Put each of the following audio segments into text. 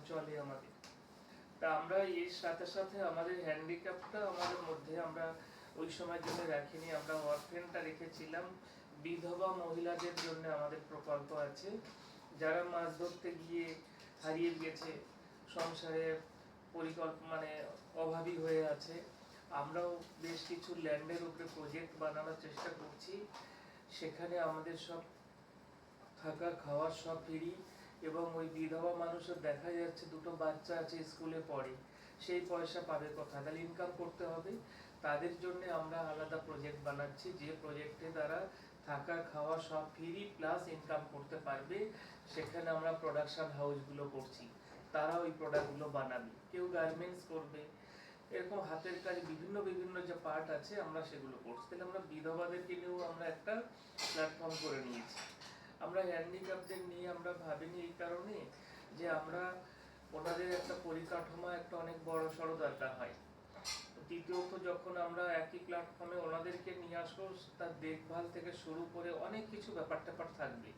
চলে আমাদের। তা আমরা এর সাথে সাথে আমাদের হ্যান্ডিক্যাপটা আমাদের মধ্যে আমরা ওই সময়ের জন্য রাখিনি, আমরা অরফেনটা রেখেছিলাম। বিধবা মহিলাদের জন্য আমাদের প্রকল্প আছে, যারা মাছ ধরতে গিয়ে হারিয়ে গেছে, সংসারের মানে অভাবী হয়ে আছে। আমরাও বেশ কিছু ল্যান্ডের উপরে প্রজেক্ট বানানোর চেষ্টা করছি, সেখানে আমাদের সব থাকা খাওয়া সব ফ্রি, এবং ওই বিধবা মানুষের দেখা যাচ্ছে দুটো বাচ্চা আছে স্কুলে পড়ে, সেই পয়সা পাবে কোথা, তাহলে ইনকাম করতে হবে। তাদের জন্য আমরা আলাদা প্রজেক্ট বানাচ্ছি, যে প্রজেক্টে তারা থাকা খাওয়া সব ফ্রি প্লাস ইনকাম করতে পারবে। সেখানে আমরা প্রোডাকশন হাউসগুলো করছি, তারা ওই প্রোডাক্টগুলো বানাবে, কেউ গার্মেন্টস করবে, এরকম হাতের কাজ বিভিন্ন বিভিন্ন যে পার্ট আছে আমরা সেগুলো করছি। তাহলে আমরা বিধবাদেরকে নিয়েও আমরা একটা প্ল্যাটফর্ম করে নিয়েছি। আমরা হ্যান্ডিক্যাপদের নিয়ে আমরা ভাবিনি এই কারণে যে আমরা ওনাদের একটা পরিকাঠামো একটা অনেক বড় সড়ো দরকার হয়। দ্বিতীয়ত যখন আমরা একই প্ল্যাটফর্মে ওনাদেরকে নিয়ে আসবো, তার দেখভাল থেকে শুরু করে অনেক কিছু ব্যাপার ট্যাপার থাকবে।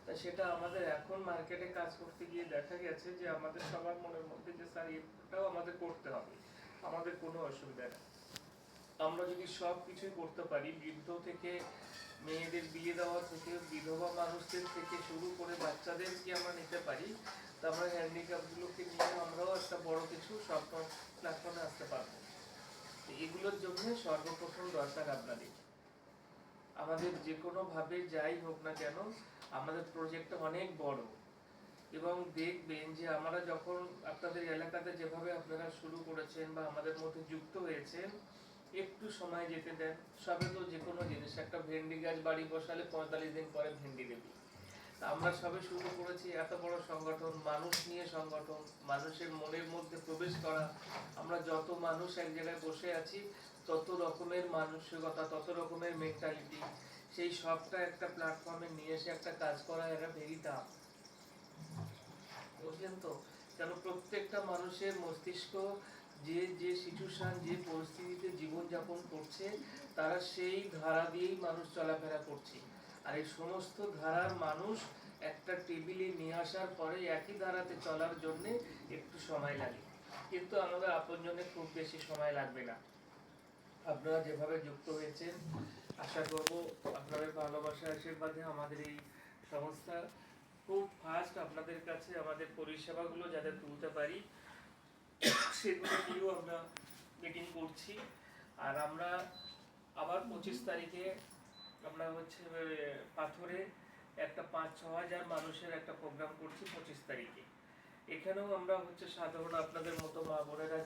তা সেটা আমাদের এখন মার্কেটে কাজ করতে গিয়ে দেখা গেছে যে আমাদের সবার মনের মধ্যে যে স্যার এটাও আমাদের করতে হবে, আমাদের কোনো অসুবিধা নেই। আমরা যদি সব কিছুই করতে পারি, বৃদ্ধ থেকে মেয়েদের বিয়ে দেওয়া থেকে বিধবা মানুষদের থেকে শুরু করে বাচ্চাদেরকে আমরা নিতে পারি, তা আমরা হ্যান্ডিক্যাপগুলোকে নিয়ে আমরাও একটা বড় কিছু সব প্ল্যাটফর্মে আসতে পারবো। এগুলোর জন্য সর্বপ্রথম দরকার আপনাদের, আমাদের যে কোনো ভাবে যাই হোক না কেন আমাদের প্রজেক্টটা অনেক বড়। এবং দেখবেন যে আমরা যখন আপনাদের এলাকাতে যেভাবে আপনারা শুরু করেছেন বা আমাদের মধ্যে যুক্ত হয়েছেন, একটু সময় যেতে দেন। সবে তো যে কোনো জিনিস, একটা ভেন্ডি গাছ বাড়ি বসালে 45 দিন পরে ভেন্ডি দেবে। আমরা সবে শুরু করেছি এত বড় সংগঠন, মানুষ নিয়ে সংগঠন, মানুষের মনের মধ্যে প্রবেশ করা। আমরা যত মানুষ এক জায়গায় বসে আছি, তত রকমের মানসিকতা, তত রকমের মেন্টালিটি, সেই সবটা একটা প্ল্যাটফর্মে নিয়ে এসে একটা কাজ করা একটা ভেরি টাফ, বুঝলেন তো? কেন প্রত্যেকটা মানুষের মস্তিষ্ক যে যে সিচুয়েশন, যে পরিস্থিতিতে জীবনযাপন করছে, তারা সেই ধারা দিয়েই মানুষ চলাফেরা করছে। আর এই সমস্ত ধারার মানুষ একটা টেবিলে নিয়ে আসার পরে একই ধারাতে চলার জন্য একটু সময় লাগে, কিন্তু আমাদের আপনজনে খুব বেশি সময় লাগবে না। আপনারা যেভাবে যুক্ত হয়েছেন, আশা করব আপনাদের ভালোবাসা আশীর্বাদে আমাদের এই সংস্থা খুব ফাস্ট আপনাদের কাছে আমাদের পরিষেবাগুলো যাতে তুলতে পারি, সেগুলো নিয়েও আমরা মিটিং করছি। আর আমরা আবার 25 তারিখে আমরা হচ্ছে পাথরে একটা 5-6 হাজার মানুষের একটা প্রোগ্রাম করছি 25 তারিখে। এখানেও আমরা হচ্ছে সাধারণ আপনাদের মতো মা বোনেরা